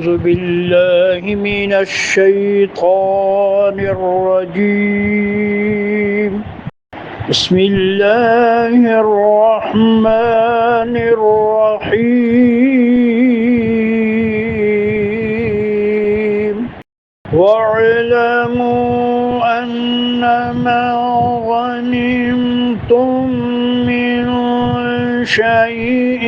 أعوذ بالله من الشيطان الرجيم. بسم الله الرحمن الرحيم. واعلموا أنما غنمتم من شيء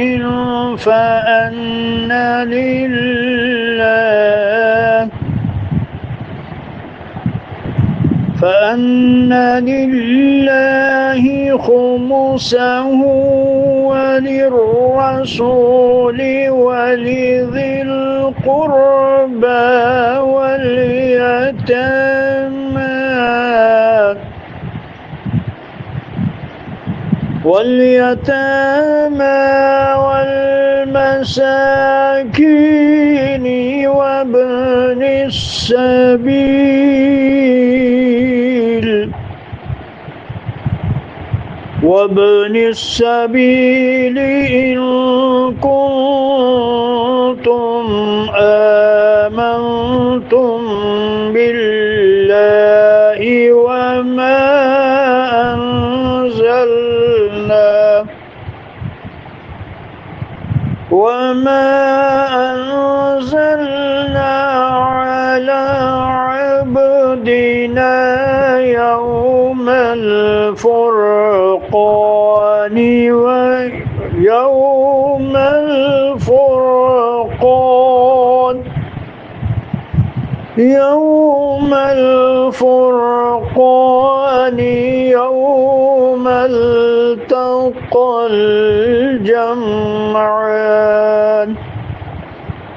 فأن لله خمسه وللرسول ولذي القربى واليتامى والمساكين وابن السبيل إن كنتم آمنتم بالله وما أنزلنا على عبدنا يوم الفرقان يوم التقى الجمعان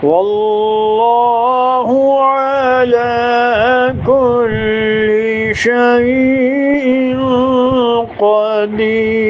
والله على كل شيء قدير.